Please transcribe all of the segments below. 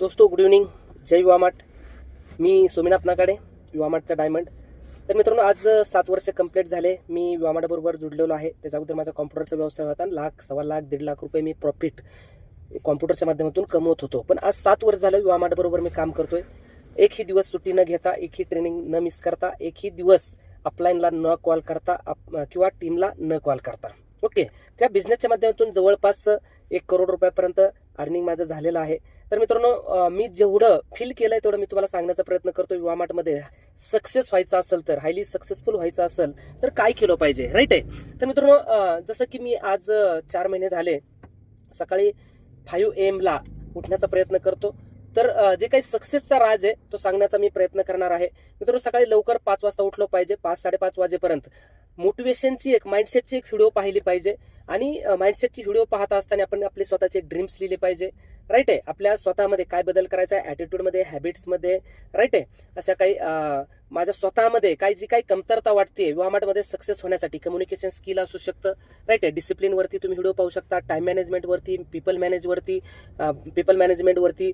दोस्तों good evening. जय युवामार्ट. मी Sominath Nakade, युवामार्टचा diamond. तर मित्रांनो, आज 7 वर्ष कंप्लीट झाले मी युवामार्ट बरोबर जुडलेलो आहे. त्याच्या अगोदर माझा कॉम्प्युटरचा व्यवसाय होता. लाख, सव्वा लाख, 1.5 लाख रुपये मी प्रॉफिट कॉम्प्युटरच्या माध्यमातून कमवत होतो. पण आज 7 वर्ष झालं युवामार्ट बरोबर मी काम करतोय. एकही दिवस सुट्टी न घेता, एकही ट्रेनिंग न मिस करता, एकही दिवस अपलाईनला न कॉल करता किंवा टीमला न कॉल करता. ओके, त्या बिझनेसच्या माध्यमातून जवळपास 1 करोड रुपयापर्यंत अर्निंग माझं झालेलं आहे. तर मित्रांनो, मी जेवढं फील केलंय तेवढं मी तुम्हाला सांगण्याचा प्रयत्न करतो. युवामार्टमध्ये सक्सेस व्हायचा असेल, तर हायली सक्सेसफुल व्हायचं असेल तर काय केलं पाहिजे, राईट आहे. तर मित्रांनो, जसं की मी आज 4 महिने झाले सकाळी 5 AM ला उठण्याचा प्रयत्न करतो. तर जे काही सक्सेसचा राज आहे तो सांगण्याचा मी प्रयत्न करणार आहे. मित्रांनो, सकाळी लवकर 5 वाजता उठलो पाहिजे. 5-5:30 वाजेपर्यंत मोटिवेशनची माइंडसेटची एक व्हिडिओ पाहिली पाहिजे. आणि माइंडसेटची व्हिडिओ पाहता असताना आपण आपली स्वतःचे एक ड्रीम्स लिहिले पाहिजे, राईट आहे. आपल्या स्वतःमध्ये काय बदल करायचा आहे, ॲटिट्यूडमध्ये, हॅबिट्समध्ये, राईट आहे. अशा काही माझ्या स्वतःमध्ये जी काही कमतरता वाटते युवामार्टमध्ये सक्सेस होण्यासाठी, कम्युनिकेशन स्किल असू शकतं, राईट आहे. डिसिप्लिनवरती तुम्ही व्हिडिओ पाहू शकता, टाइम मॅनेजमेंटवरती, पीपल मॅनेजमेंटवरती,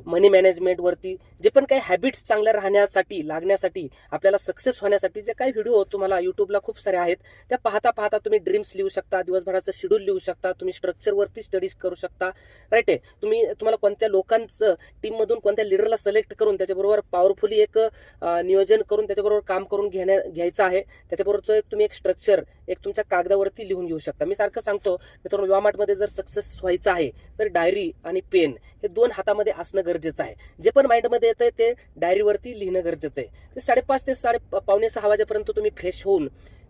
मनी मॅनेजमेंटवरती, जे पण काही हॅबिट्स चांगल्या राहण्यासाठी, लागण्यासाठी, आपल्याला सक्सेस होण्यासाठी जे काही व्हिडिओ तुम्हाला युट्यूबला खूप सारे आहेत, त्या पाहता पाहता तुम्ही ड्रीम्स लिहू शकता, दिवसभराचं शेड्यूल लिहू शकता, तुम्ही स्ट्रक्चरवरती स्टडीज करू शकता, राईट आहे. तुम्हाला कोणत्या लोकांचं टीममधून कोणत्या लिडरला सिलेक्ट करून त्याच्याबरोबर पॉवरफुली एक नियोजन करून त्याच्याबरोबर काम करून घ्यायचं आहे. त्याच्याबरोबरचं तुम्ही एक स्ट्रक्चर एक तुमच्या कागदावरती लिहून घेऊ शकता. मी सारखं सांगतो मित्रांनो, युवामार्टमध्ये जर सक्सेस व्हायचं आहे तर डायरी आणि पेन हे 2 हातामध्ये असणं गरजेचं आहे. जे पण माइंडमध्ये येतंय ते डायरीवरती लिहिणं गरजेचं आहे. ते 5:30 ते पावणे 6 वाजेपर्यंत तुम्ही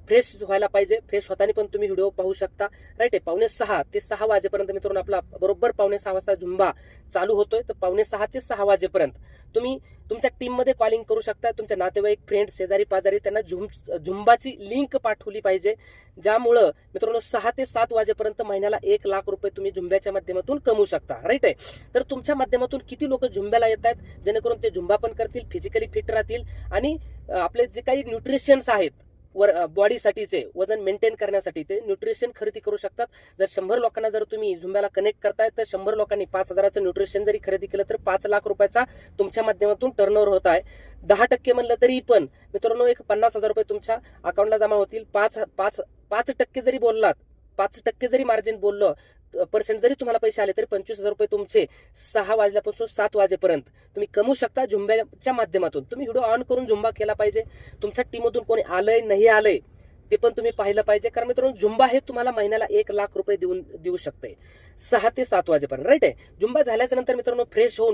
फ्रेश व्हायला पाहिजे. फ्रेश होताना पण तुम्ही व्हिडिओ पाहू शकता, राईट आहे. 5:45 ते 6 वाजेपर्यंत मित्रांनो आपला बरोबर 5:45 वाजता झुंबा चालू होतोय. तर 5:45 ते 6 वाजेपर्यंत तुम्ही तुमच्या टीममध्ये कॉलिंग करू शकता. तुमच्या नातेवाईक, फ्रेंड्स, शेजारी पाजारी त्यांना झुंबाची लिंक पाठवली पाहिजे, ज्यामुळं मित्रांनो 6 ते 7 वाजेपर्यंत महिन्याला 1 लाख रुपये तुम्ही झुंब्याच्या माध्यमातून कमवू शकता, राईट आहे. तर तुमच्या माध्यमातून किती लोक झुंब्याला येत आहेत, जेणेकरून ते झुंबा पण करतील, फिजिकली फिट राहतील आणि आपले जे काही न्यूट्रिशन्स आहेत बॉडीसाठीचे, वजन मेंटेन करण्यासाठी ते न्यूट्रिशन खरेदी करू शकतात. जर 100 लोकांना जर तुम्ही झुंब्याला कनेक्ट करताय तर 100 लोकांनी 5,000चं न्यूट्रिशन जरी खरेदी केलं तर 5 लाख रुपयाचा तुमच्या माध्यमातून टर्नओव्हर होत आहे. 10% म्हणलं तरी पण मित्रांनो एक 50,000 रुपये तुमच्या अकाउंटला जमा होतील. 5% जरी बोललात, 5% जरी मार्जिन बोललो, पर्सेंट जरी तुम्हाला पैसे आले तरी 25,000 रुपये तुमचे 6 वाजल्यापासून 7 वाजेपर्यंत तुम्ही कमवू शकता झुंब्याच्या माध्यमातून. तुम्ही व्हिडिओ ऑन करून झुंबा केला पाहिजे. तुमच्या टीममधून कोणी आलंय नाही आलंय ते पण तुम्ही पाहिलं पाहिजे. कारण मित्रांनो, झुंबा हे तुम्हाला महिन्याला 1 लाख रुपये देऊ शकते 6 ते 7 वाजेपर्यंत, राईट आहे. झुंबा झाल्याच्या नंतर मित्रांनो फ्रेश होऊन